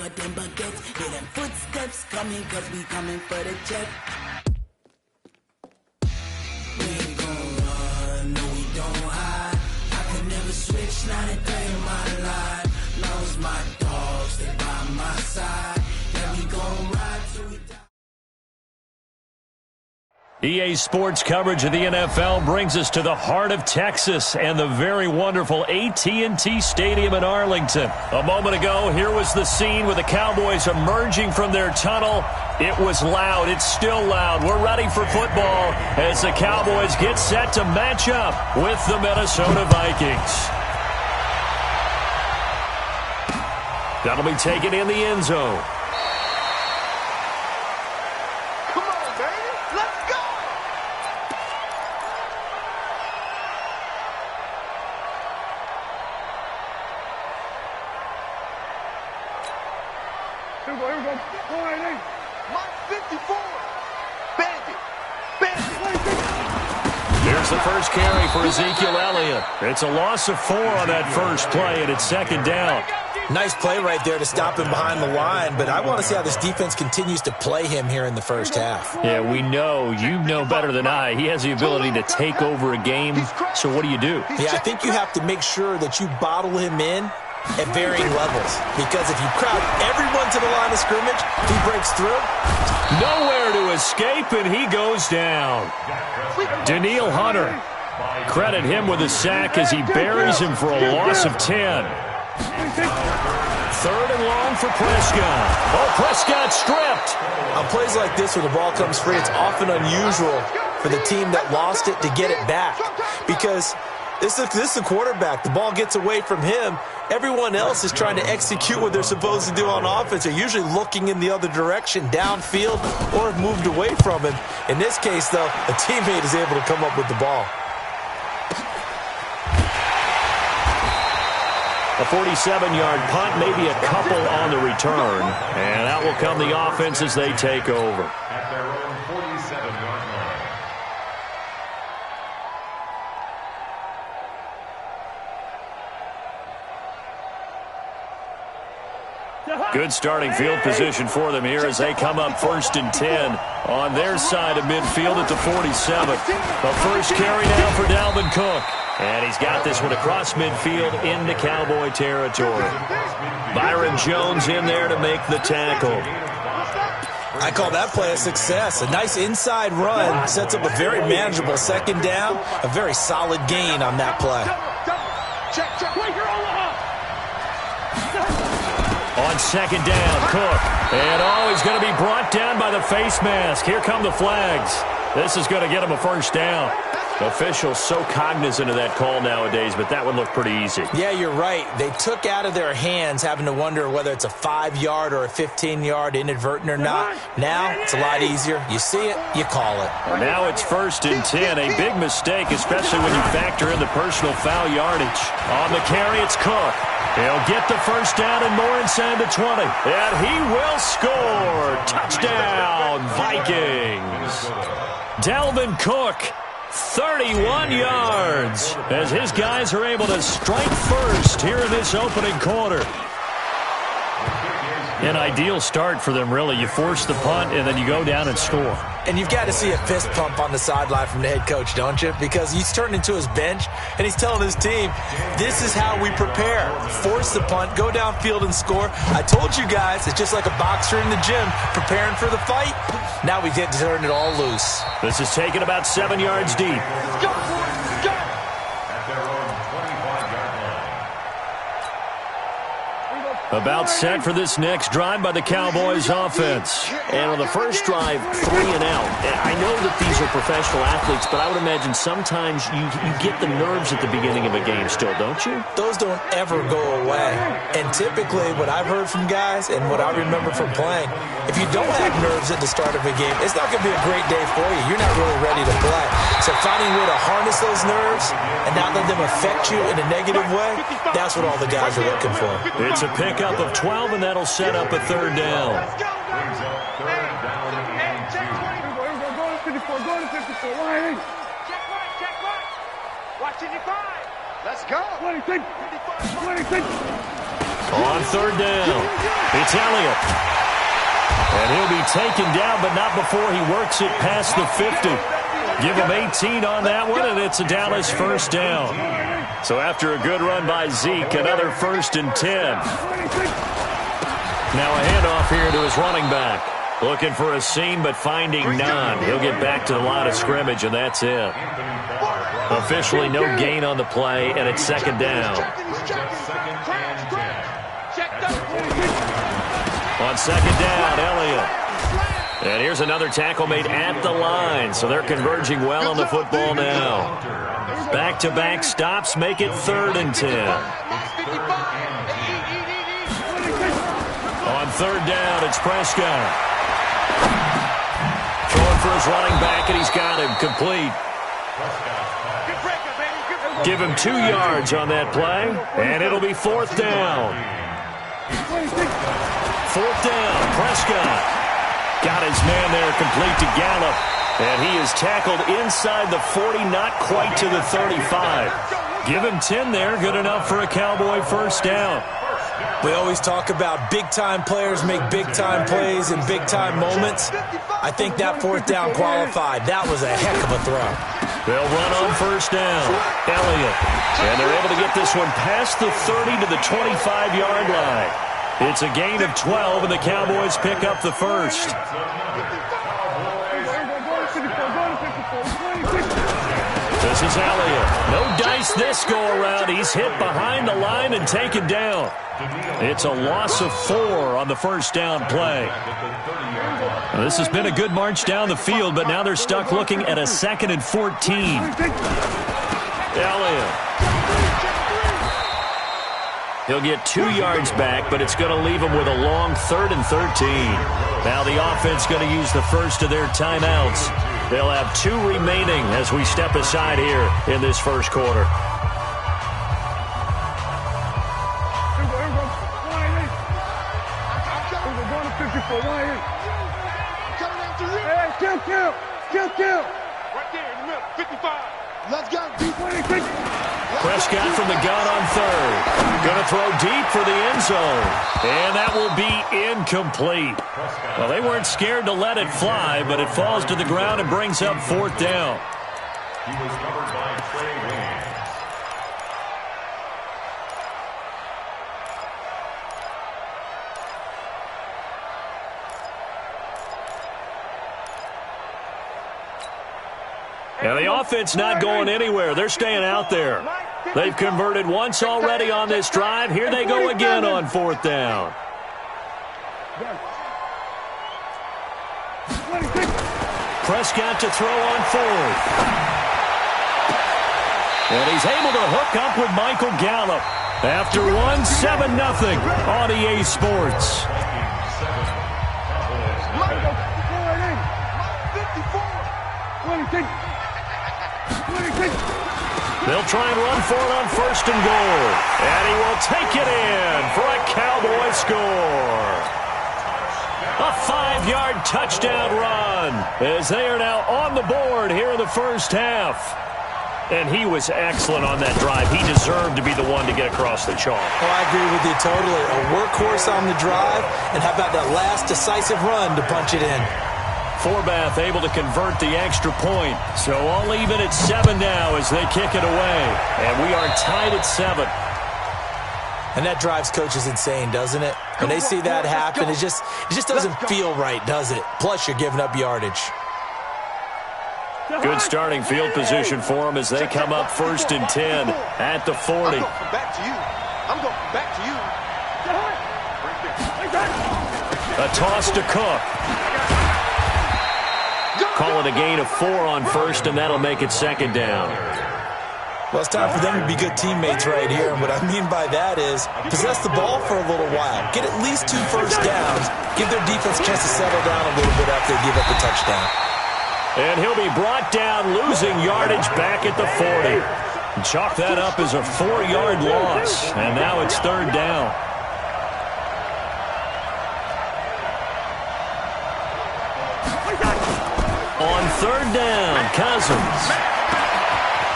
for them baguettes. Hear them footsteps coming, cause we coming for the check. We ain't gon' run, no we don't hide. I could never switch, now they play my life. Lost my dogs, they by my side. Yeah, we gon' ride till we die. EA Sports coverage of the NFL brings us to the heart of Texas and the very wonderful AT&T Stadium in Arlington. A moment ago, here was the scene with the Cowboys emerging from their tunnel. It was loud. It's still loud. We're ready for football as the Cowboys get set to match up with the Minnesota Vikings. That'll be taken in the end zone. Here's the first carry for Ezekiel Elliott. It's a loss of 4 on that first play, and it's second down. Nice play right there to stop him behind the line, but I want to see how this defense continues to play him here in the first half. Yeah, we know. You know better than I. He has the ability to take over a game, so what do you do? Yeah, I think you have to make sure that you bottle him in at varying levels, because if you crowd everyone to the line of scrimmage, he breaks through. Nowhere to escape, and he goes down. Danielle Hunter. Credit him with a sack as he buries him for a loss of 10. 3rd and long for Prescott. Oh, Prescott stripped. On plays like this where the ball comes free, it's often unusual for the team that lost it to get it back, because this is the quarterback. The ball gets away from him. Everyone else is trying to execute what they're supposed to do on offense. They're usually looking in the other direction, downfield, or have moved away from him. In this case, though, a teammate is able to come up with the ball. A 47-yard punt, maybe a couple on the return. And out will come the offense as they take over. At their own 47-yard line. Good starting field position for them here as they come up 1st and 10 on their side of midfield at the 47. The first carry now for Dalvin Cook. And he's got this one across midfield into Cowboy territory. Byron Jones in there to make the tackle. I call that play a success. A nice inside run sets up a very manageable second down. A very solid gain on that play. On second down, Cook. And he's going to be brought down by the face mask. Here come the flags. This is going to get him a first down. Officials so cognizant of that call nowadays, but that one looked pretty easy. Yeah, you're right. They took out of their hands having to wonder whether it's a 5-yard or a 15-yard inadvertent or not. Now it's a lot easier. You see it, you call it. Well, now it's 1st and 10. A big mistake, especially when you factor in the personal foul yardage. On the carry, it's Cook. He'll get the first down and more inside the 20. And he will score. Touchdown, Vikings. Dalvin Cook. 31 yards as his guys are able to strike first here in this opening quarter. An ideal start for them, really. You force the punt, and then you go down and score. And you've got to see a fist pump on the sideline from the head coach, don't you? Because he's turned into his bench, and he's telling his team, this is how we prepare. Force the punt, go downfield and score. I told you guys, it's just like a boxer in the gym preparing for the fight. Now we get to turn it all loose. This is taken about 7 yards deep. Let's go, boys, go! At their own 25-yard line. About set for this next drive by the Cowboys offense. And on the first drive, 3 and out. I know that these are professional athletes, but I would imagine sometimes you get the nerves at the beginning of a game still, don't you? Those don't ever go away. And typically what I've heard from guys and what I remember from playing, if you don't have nerves at the start of a game, it's not going to be a great day for you. You're not really ready to play. So finding a way to harness those nerves and not let them affect you in a negative way, that's what all the guys are looking for. It's a pickup of 12, and that'll set up a 3rd down. Brings up 3rd down and 2. Go to 54, go to 54. Line. Check right. Watch 55. Let's go. 26. 26. On third down, it's Elliott. And he'll be taken down, but not before he works it past the 50. Give him 18 on that one, and it's a Dallas first down. So after a good run by Zeke, another 1st and 10. Now a handoff here to his running back. Looking for a seam, but finding none. He'll get back to the line of scrimmage, and that's it. Officially no gain on the play, and it's 2nd down. On 2nd down, Elliott. And here's another tackle made at the line, so they're converging well on the football now. Back-to-back stops make it 3rd and 10. On 3rd down, it's Prescott. Throwing for his running back, and he's got him complete. Give him 2 yards on that play, and it'll be 4th down. 4th down, Prescott. Got his man there complete to Gallup. And he is tackled inside the 40, not quite to the 35. Give him 10 there, good enough for a Cowboy first down. We always talk about big-time players make big-time plays in big-time moments. I think that 4th down qualified. That was a heck of a throw. They'll run on first down. Elliott. And they're able to get this one past the 30 to the 25-yard line. It's a gain of 12, and the Cowboys pick up the first. This is Elliott. No dice this go-around. He's hit behind the line and taken down. It's a loss of 4 on the first down play. Now, this has been a good march down the field, but now they're stuck looking at a 2nd and 14. Elliott. He'll get 2 yards back, but it's going to leave him with a long 3rd and 13. Now the offense going to use the first of their timeouts. They'll have 2 remaining as we step aside here in this first quarter. Kill. Right there in the middle, 55. Let's go. Prescott from the gun on 3rd. Going to throw deep for the end zone. And that will be incomplete. Well, they weren't scared to let it fly, but it falls to the ground and brings up 4th down. He was covered by Trey Williams. Now the offense not going anywhere. They're staying out there. They've converted once already on this drive. Here they go again on 4th down. Prescott to throw on 4th. And he's able to hook up with Michael Gallup. After 1-7-0 on EA Sports. They'll try and run for it on 1st and goal. And he will take it in for a Cowboy score. A 5-yard touchdown run as they are now on the board here in the first half. And he was excellent on that drive. He deserved to be the one to get across the chalk. Oh, I agree with you totally. A workhorse on the drive, and how about that last decisive run to punch it in? Forbath able to convert the extra point. So all even at 7 now as they kick it away. And we are tied at 7. And that drives coaches insane, doesn't it? When they see that happen, it just doesn't feel right, does it? Plus, you're giving up yardage. Good starting field position for them as they come up 1st and 10 at the 40. I'm going back to you. A toss to Cook. Call it a gain of 4 on 1st, and that'll make it 2nd down. Well, it's time for them to be good teammates right here. And what I mean by that is possess the ball for a little while. Get at least 2 first downs. Give their defense a chance to settle down a little bit after they give up the touchdown. And he'll be brought down, losing yardage back at the 40. Chalk that up as a 4-yard loss. And now it's 3rd down. On 3rd down, Cousins.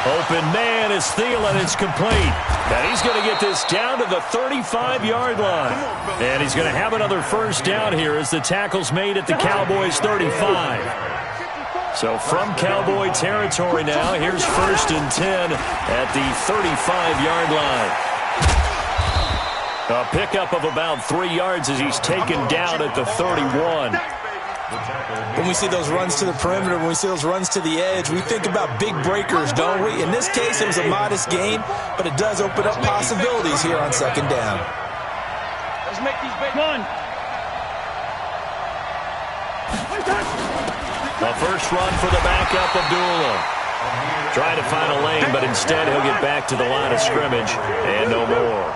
Open man is Thielen. It's complete. And he's going to get this down to the 35-yard line. And he's going to have another first down here as the tackle's made at the Cowboys' 35. So from Cowboy territory now, here's 1st and 10 at the 35-yard line. A pickup of about 3 yards as he's taken down at the 31. When we see those runs to the perimeter, when we see those runs to the edge, we think about big breakers, don't we? In this case, it was a modest gain, but it does open up possibilities here on 2nd down. Let's make these big runs. A first run for the backup, Abdullah. Trying to find a lane, but instead he'll get back to the line of scrimmage and no more.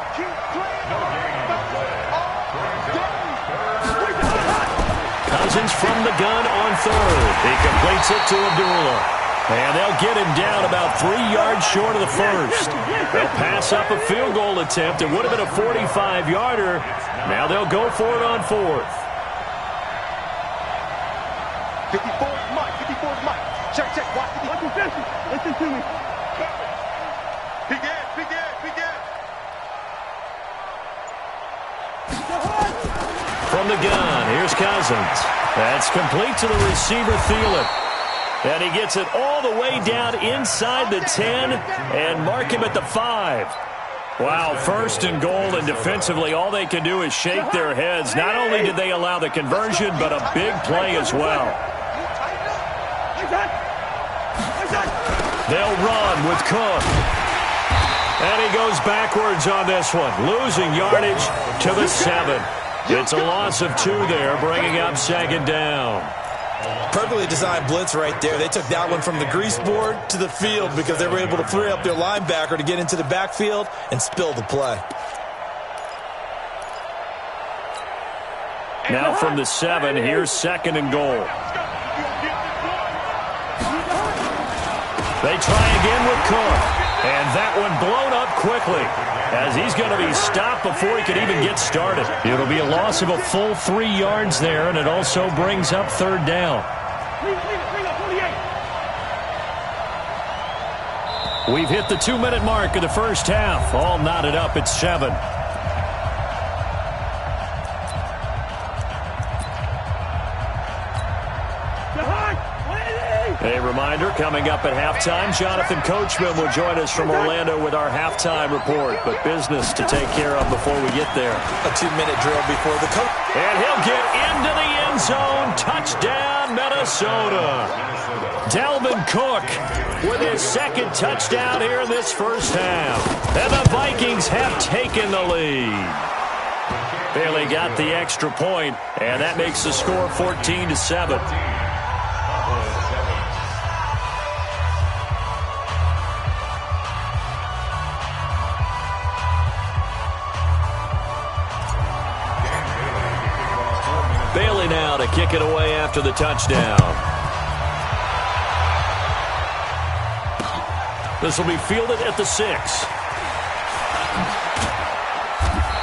Cousins from the gun on 3rd. He completes it to Abdullah. And they'll get him down about 3 yards short of the first. They'll pass up a field goal attempt. It would have been a 45-yarder. Now they'll go for it on 4th. 54's Mike. 54's Mike. Check. Watch the defense. Listen to me. Peek in. From the gun, here's Cousins. That's complete to the receiver, Thielen. And he gets it all the way down inside the 10 and mark him at the 5. Wow, 1st and goal, and defensively all they can do is shake their heads. Not only did they allow the conversion, but a big play as well. They'll run with Cook. And he goes backwards on this one, losing yardage to the 7. It's a loss of 2 there, bringing up 2nd down. Perfectly designed blitz right there. They took that one from the grease board to the field because they were able to free up their linebacker to get into the backfield and spill the play. Now from the 7, here's 2nd and goal. They try again with Cook. And that one blown up quickly as he's going to be stopped before he could even get started. It'll be a loss of a full 3 yards there, and it also brings up 3rd down. We've hit the 2-minute mark of the first half. All knotted up at 7. A reminder, coming up at halftime, Jonathan Coachman will join us from Orlando with our halftime report. But business to take care of before we get there. A 2-minute drill before the coach. And he'll get into the end zone. Touchdown, Minnesota. Dalvin Cook with his 2nd touchdown here in this first half. And the Vikings have taken the lead. Bailey got the extra point, and that makes the score 14-7. Bailey now to kick it away after the touchdown. This will be fielded at the 6.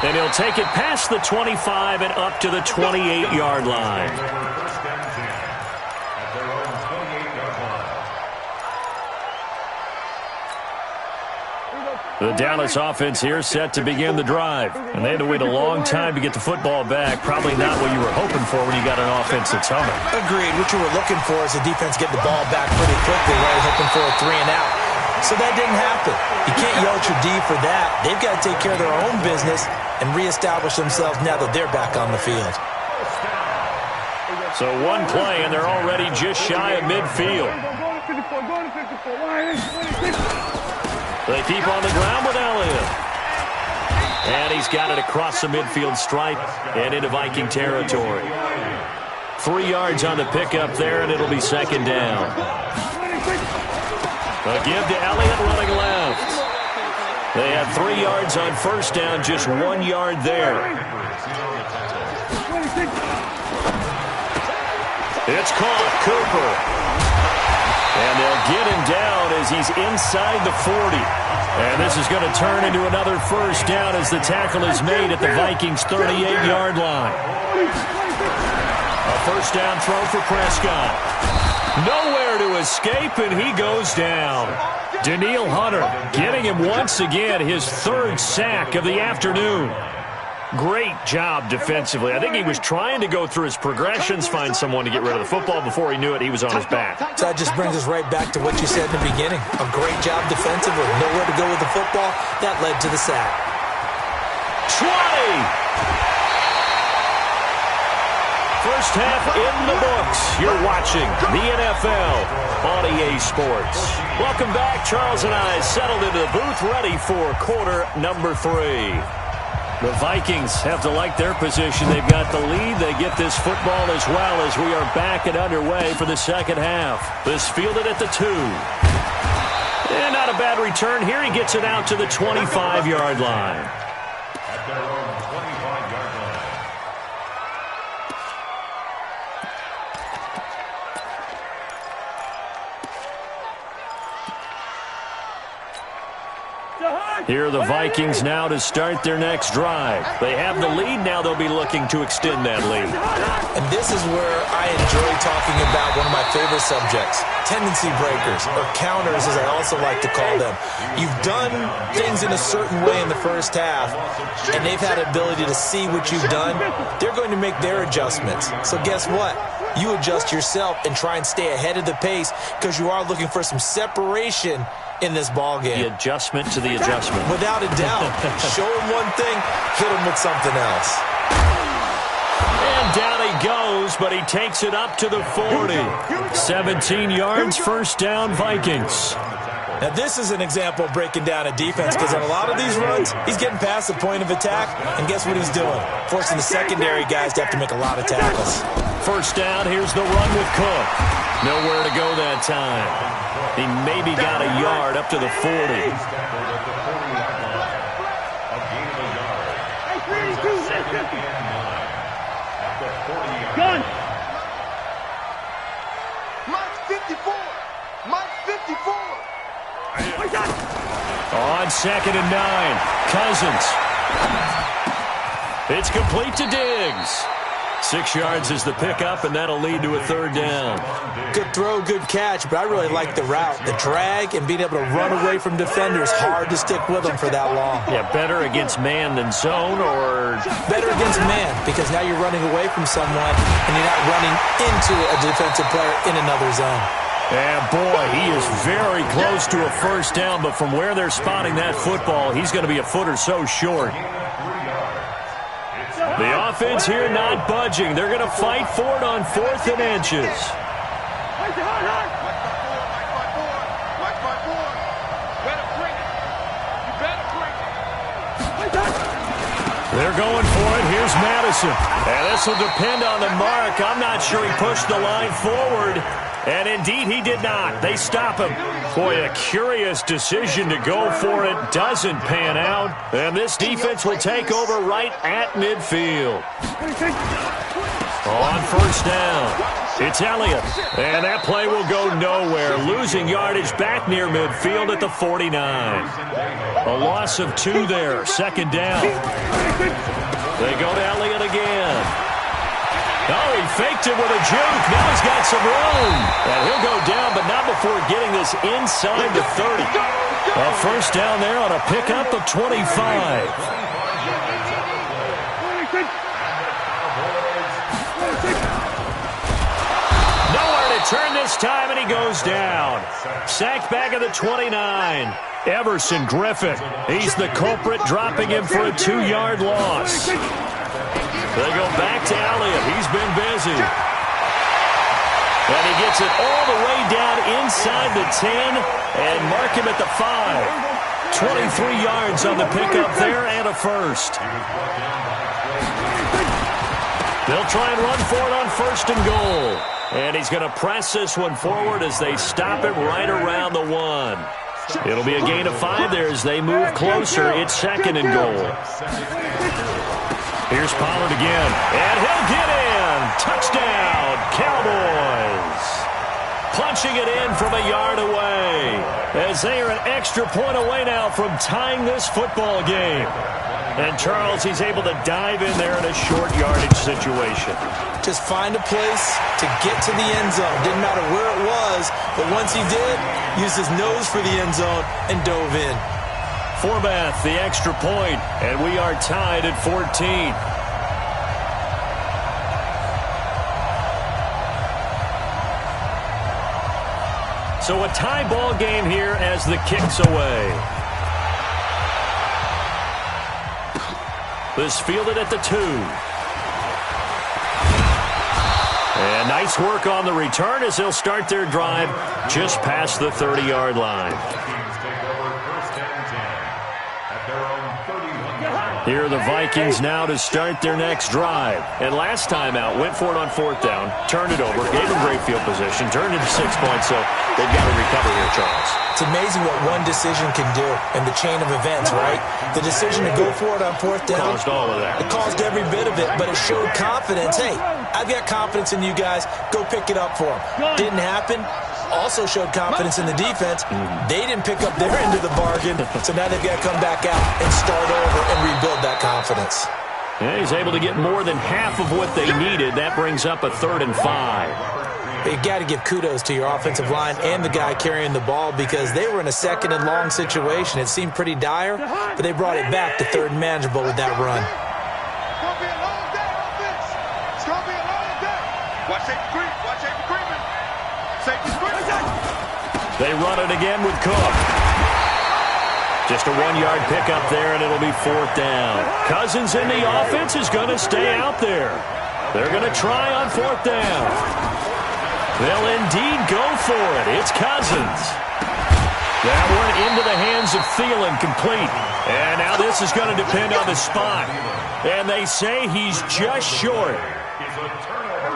And he'll take it past the 25 and up to the 28-yard line. The Dallas offense here set to begin the drive. And they had to wait a long time to get the football back. Probably not what you were hoping for when you got an offense that's humming. Agreed. What you were looking for is the defense get the ball back pretty quickly, right? Hoping for a 3 and out. So that didn't happen. You can't yell at your D for that. They've got to take care of their own business and reestablish themselves now that they're back on the field. So one play, and they're already just shy of midfield. They keep on the ground with Elliott. And he's got it across the midfield stripe and into Viking territory. 3 yards on the pickup there, and it'll be 2nd down. A give to Elliott running left. They had 3 yards on first down, just 1 yard there. It's caught, Cooper. And they'll get him down as he's inside the 40. And this is going to turn into another first down as the tackle is made at the Vikings' 38-yard line. A first down throw for Prescott. Nowhere to escape, and he goes down. Daniil Hunter getting him once again his third sack of the afternoon. Great job defensively. I think he was trying to go through his progressions, find someone to get rid of the football. Before he knew it, he was on his back. So that just brings us right back to what you said in the beginning. A great job defensively. Nowhere to go with the football. That led to the sack. 20! First half in the books. You're watching the NFL on EA Sports. Welcome back. Charles and I settled into the booth, ready for quarter number 3. The Vikings have to like their position. They've got the lead. They get this football as well as we are back and underway for the second half. This fielded at the 2. And not a bad return here. He gets it out to the 25-yard line. At their own 25-yard line. Here are the Vikings now to start their next drive. They have the lead. Now they'll be looking to extend that lead. And this is where I enjoy talking about one of my favorite subjects, tendency breakers, or counters as I also like to call them. You've done things in a certain way in the first half, and they've had the ability to see what you've done. They're going to make their adjustments. So guess what? You adjust yourself and try and stay ahead of the pace because you are looking for some separation in this ball game. The adjustment to the adjustment. Without a doubt. Show him one thing, hit him with something else. And down he goes, but he takes it up to the 40. 17 yards, first down, Vikings. Now, this is an example of breaking down a defense because on a lot of these runs, he's getting past the point of attack, and guess what he's doing? Forcing the secondary guys to have to make a lot of tackles. First down, here's the run with Cook. Nowhere to go that time. He maybe got a yard up to the 40. Gun! Mike 54! Mike 54! On 2nd and 9, Cousins. It's complete to Diggs. 6 yards is the pickup, and that'll lead to a third down. Good throw, good catch, but I really like the route. The drag and being able to run away from defenders, hard to stick with them for that long. Yeah, better against man than zone, or... Better against man, because now you're running away from someone, and you're not running into a defensive player in another zone. And boy, he is very close to a first down, but from where they're spotting that football, he's going to be a foot or so short. The offense here not budging. They're going to fight for it on 4th and inches. They're going for it. Here's Madison. And this will depend on the mark. I'm not sure he pushed the line forward. And indeed, he did not. They stop him. Boy, a curious decision to go for it. Doesn't pan out. And this defense will take over right at midfield. On first down, it's Elliott. And that play will go nowhere. Losing yardage back near midfield at the 49. A loss of 2 there. 2nd down. They go to Elliott again. Oh, he faked it with a juke. Now he's got some room. And he'll go down, but not before getting this inside the 30. A first down there on a pickup of 25. Nowhere to turn this time, and he goes down. Sacked back at the 29. Everson Griffith. He's the culprit, dropping him for a 2-yard loss. They go back to Elliott. He's been busy. And he gets it all the way down inside the 10 and mark him at the 5. 23 yards on the pickup there and a first. They'll try and run for it on 1st and goal. And he's going to press this one forward as they stop it right around the 1. It'll be a gain of 5 there as they move closer. It's 2nd and goal. Here's Pollard again, and he'll get in. Touchdown, Cowboys. Punching it in from a yard away as they are an extra point away now from tying this football game. And Charles, he's able to dive in there in a short yardage situation. Just find a place to get to the end zone. Didn't matter where it was, but once he did, used his nose for the end zone and dove in. Forbath, the extra point, and we are tied at 14. So a tie ball game here as the kick's away. This fielded at the 2. And nice work on the return as they'll start their drive just past the 30-yard line. Here are the Vikings now to start their next drive. And last time out, went for it on 4th down, turned it over, gave them great field position, turned it to 6 points, so they've got to recover here, Charles. It's amazing what one decision can do in the chain of events, right? The decision to go for it on 4th down. Caused all of that. It caused every bit of it, but it showed confidence. Hey, I've got confidence in you guys. Go pick it up for them. Didn't happen. Also showed confidence in the defense. They didn't pick up their end of the bargain, so now they've got to come back out and start over and rebuild that confidence. Yeah, he's able to get more than half of what they needed. That brings up a 3rd and 5. You got to give kudos to your offensive line and the guy carrying the ball because they were in a 2nd and long situation. It seemed pretty dire, but they brought it back to 3rd and manageable with that run. It's going to be a long day on this. It's going to be a long day. Watch safety Green. Watch safety Green. Safety Green. They run it again with Cook. Just a 1-yard pickup there, and it'll be 4th down. Cousins in the offense is going to stay out there. They're going to try on 4th down. They'll indeed go for it. It's Cousins. That one into the hands of Thielen, complete. And now this is going to depend on the spot. And they say he's just short.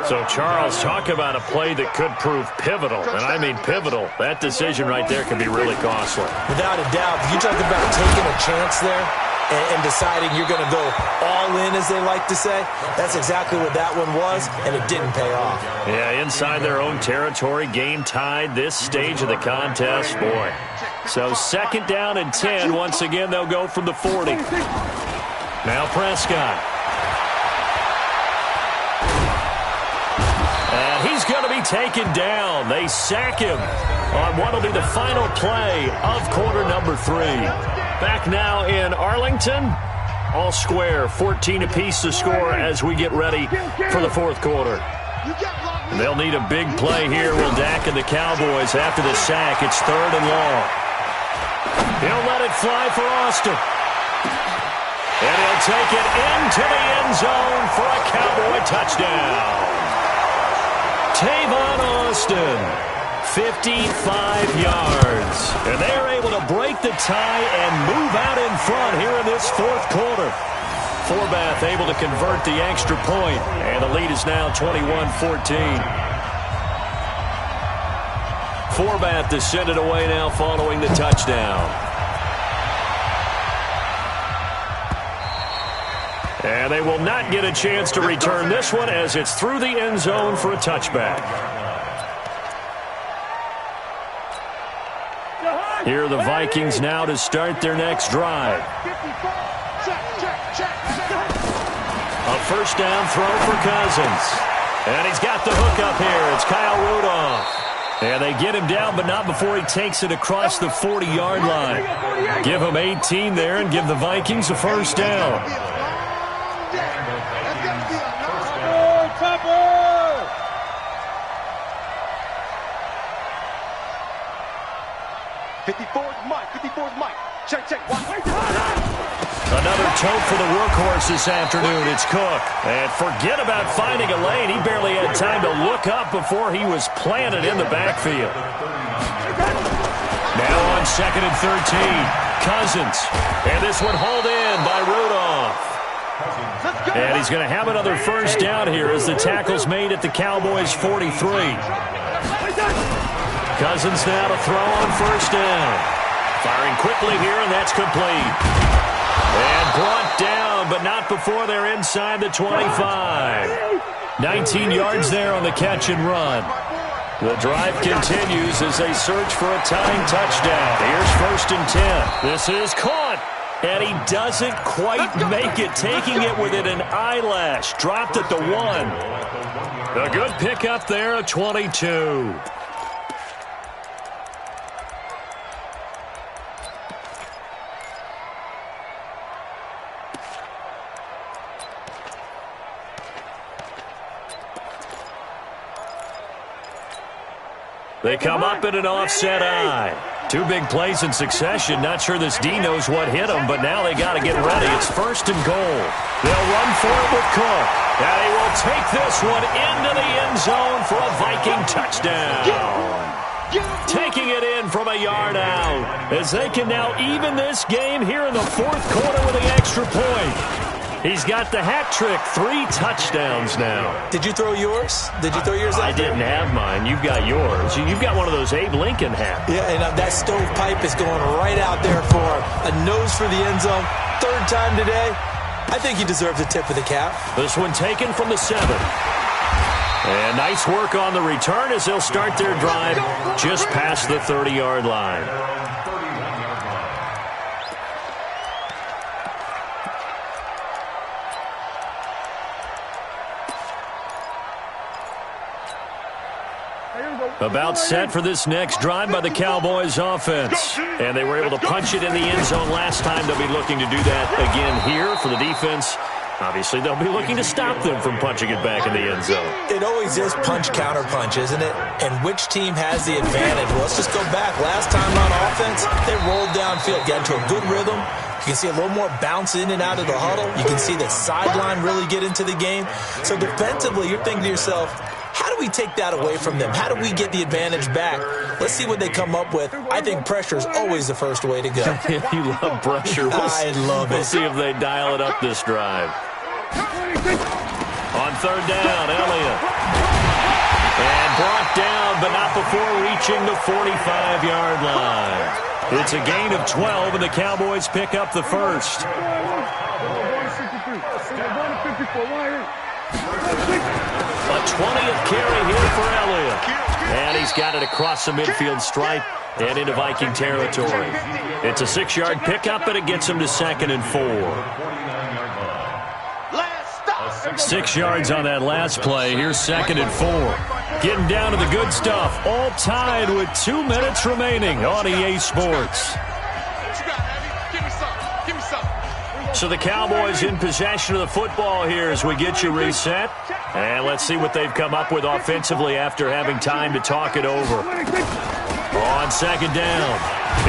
So, Charles, talk about a play that could prove pivotal. And I mean pivotal. That decision right there can be really costly. Without a doubt, you talk about taking a chance there and deciding you're going to go all in, as they like to say. That's exactly what that one was, and it didn't pay off. Yeah, inside their own territory, game tied this stage of the contest. Boy. So 2nd down and 10. Once again, they'll go from the 40. Now Prescott. And he's going to be taken down. They sack him on what will be the final play of quarter number 3. Back now in Arlington. All square, 14 apiece to score as we get ready for the 4th quarter. They'll need a big play here. Will Dak and the Cowboys after the sack. It's 3rd and long. He'll let it fly for Austin. And he'll take it into the end zone for a Cowboy touchdown. Tavon Austin, 55 yards. And they are able to break the tie and move out in front here in this 4th quarter. Forbath able to convert the extra point, and the lead is now 21-14. Forbath to send it away now following the touchdown. And they will not get a chance to return this one as it's through the end zone for a touchback. Here are the Vikings now to start their next drive. A 1st down throw for Cousins. And he's got the hook up here. It's Kyle Rudolph. And they get him down, but not before he takes it across the 40-yard line. Give him 18 there and give the Vikings a 1st down. 54's Mike. 54's Mike. Check. Another tote for the workhorse this afternoon. It's Cook. And forget about finding a lane. He barely had time to look up before he was planted in the backfield. Now on 2nd and 13. Cousins. And this one hauled in by Rudolph. And he's going to have another 1st down here as the tackle's made at the Cowboys' 43. Cousins now to throw on 1st down. Firing quickly here, and that's complete. And brought down, but not before they're inside the 25. 19 yards there on the catch and run. The drive continues as they search for a tying touchdown. Here's 1st and 10. This is caught. And he doesn't quite make it, taking it within an eyelash. Dropped at the 1. A good pickup there of 22. They come up in an offset eye. 2 big plays in succession. Not sure this D knows what hit him, but now they got to get ready. It's 1st and goal. They'll run for it with Cook. And he will take this one into the end zone for a Viking touchdown. Taking it in from a yard out, as they can now even this game here in the 4th quarter with the extra point. He's got the hat trick, 3 touchdowns now. Did you throw yours? Did you throw yours out I didn't have mine. You've got yours. You've got one of those Abe Lincoln hats. Yeah, and that stovepipe is going right out there for a nose for the end zone. 3rd time today. I think he deserves a tip of the cap. This one taken from the 7. And nice work on the return as they'll start their drive just past the 30-yard line. About set for this next drive by the Cowboys offense. And they were able to punch it in the end zone last time. They'll be looking to do that again here for the defense. Obviously, they'll be looking to stop them from punching it back in the end zone. It always is punch-counter-punch, isn't it? And which team has the advantage? Well, let's just go back. Last time on offense, they rolled downfield, got into a good rhythm. You can see a little more bounce in and out of the huddle. You can see the sideline really get into the game. So defensively, you're thinking to yourself, how do we take that away from them? How do we get the advantage back? Let's see what they come up with. I think pressure is always the first way to go. You love pressure. I love it. We'll see if they dial it up this drive. On 3rd down, Elliott. And brought down, but not before reaching the 45-yard line. It's a gain of 12, and the Cowboys pick up the first. A 20th carry here for Elliott. And he's got it across the midfield stripe and into Viking territory. It's a 6-yard pickup, and it gets him to 2nd and 4. 6 yards on that last play. Here's 2nd and 4. Getting down to the good stuff. All tied with 2 minutes remaining on EA Sports. So the Cowboys in possession of the football here as we get you reset. And let's see what they've come up with offensively after having time to talk it over. On 2nd down,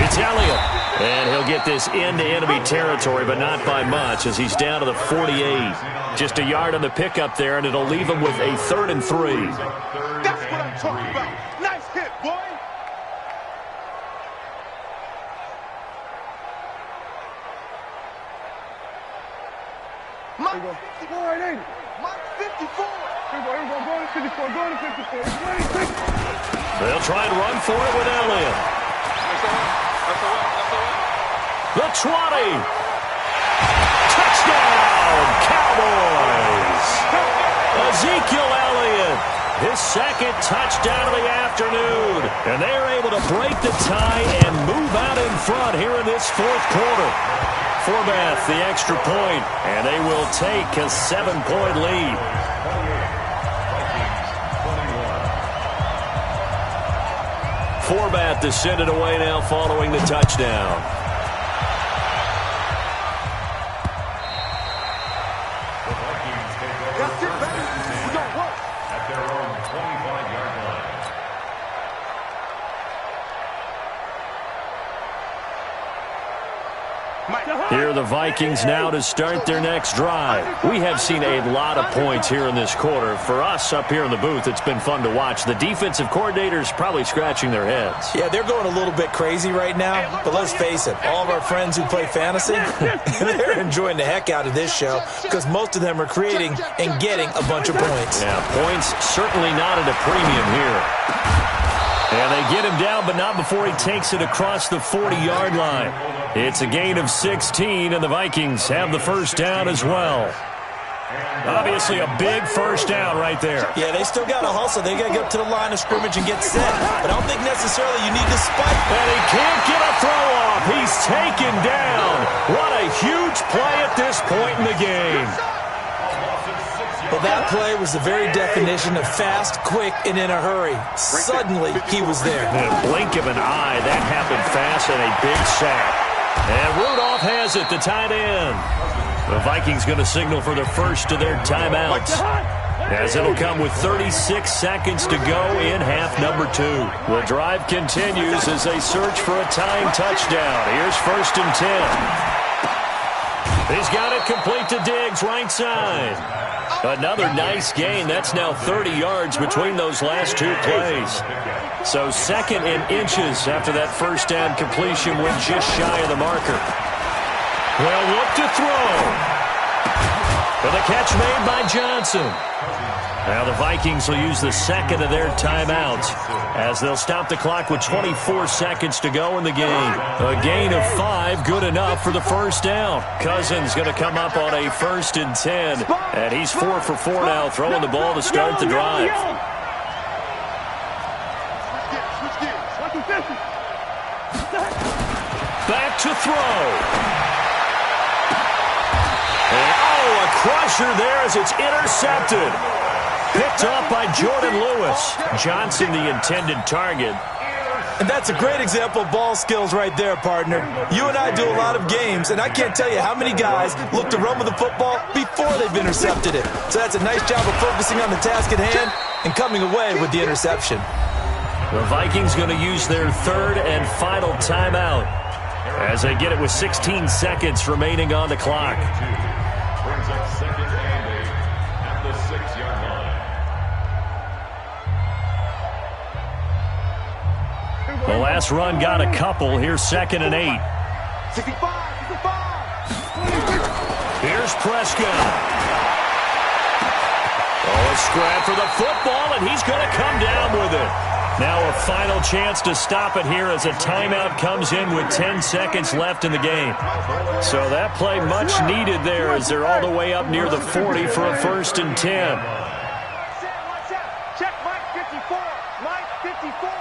it's Elliott. And he'll get this into enemy territory, but not by much as he's down to the 48. Just a yard on the pickup there, and it'll leave him with a 3rd and 3. That's what I'm talking about. Nice hit, boy. Mike 54, it ain't it? Mike 54. Here we go, go to 54, go to 54. They'll try and run for it with Elliott. The 20. Touchdown, Cowboys. Ezekiel Elliott, his 2nd touchdown of the afternoon. And they are able to break the tie and move out in front here in this 4th quarter. Forbath, the extra point, and they will take a 7-point lead. Forbath to send it away now following the touchdown. At their own 25-yard line. Here are the Vikings now to start their next drive. We have seen a lot of points here in this quarter. For us up here in the booth, it's been fun to watch. The defensive coordinators probably scratching their heads. Yeah, they're going a little bit crazy right now, but let's face it, all of our friends who play fantasy, they're enjoying the heck out of this show because most of them are creating and getting a bunch of points. Yeah, points certainly not at a premium here. And they get him down, but not before he takes it across the 40-yard line. It's a gain of 16, and the Vikings have the first down as well. Obviously a big first down right there. Yeah, they still got to hustle. They got to get up to the line of scrimmage and get set. But I don't think necessarily you need to spike. And he can't get a throw off. He's taken down. What a huge play at this point in the game. Well, that play was the very definition of fast, quick, and in a hurry. Suddenly, he was there. In a blink of an eye, that happened fast and a big sack. And Rudolph has it, the tight end. The Vikings going to signal for the first of their timeouts, as it'll come with 36 seconds to go in half number 2. The drive continues as they search for a tying touchdown. Here's 1st and 10. He's got it complete to Diggs, right side. Another nice gain. That's now 30 yards between those last 2 plays. So 2nd and inches after that first down completion went just shy of the marker. They'll look to throw. For the catch made by Johnson. Now the Vikings will use the 2nd of their timeouts as they'll stop the clock with 24 seconds to go in the game. A gain of 5, good enough for the first down. Cousins going to come up on a 1st and 10, and he's 4 for 4 now, throwing the ball to start the drive. Back to throw. And, a crusher there as it's intercepted. Picked off by Jordan Lewis. Johnson, the intended target. And that's a great example of ball skills right there, partner. You and I do a lot of games, and I can't tell you how many guys look to run with the football before they've intercepted it. So that's a nice job of focusing on the task at hand and coming away with the interception. The Vikings going to use their 3rd and final timeout as they get it with 16 seconds remaining on the clock. Brings up 2nd and 8 at the 6-yard line. The last run got a couple. Here's 2nd and 8. 65. Here's Prescott. A scrap for the football, and he's going to come down with it. Now a final chance to stop it here as a timeout comes in with 10 seconds left in the game. So that play much needed there as they're all the way up near the 40 for a 1st and 10. Check Mike 54. Mike 54.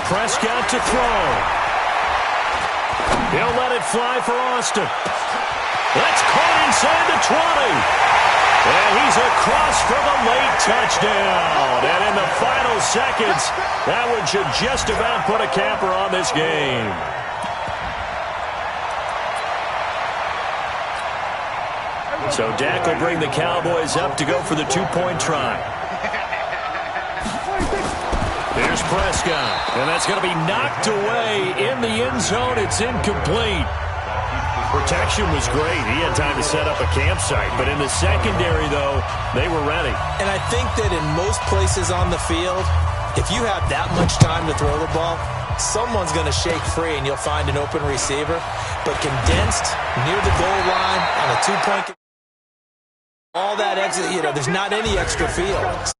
Prescott to throw. He'll let it fly for Austin. That's caught inside the 20. And he's across for the late touchdown. And in the final seconds, that one should just about put a capper on this game. So Dak will bring the Cowboys up to go for the 2-point try. Here's Prescott. And that's going to be knocked away in the end zone. It's incomplete. Protection was great. He had time to set up a campsite. But in the secondary, though, they were ready. And I think that in most places on the field, if you have that much time to throw the ball, someone's going to shake free and you'll find an open receiver. But condensed near the goal line on a 2-point, all that exit, there's not any extra field.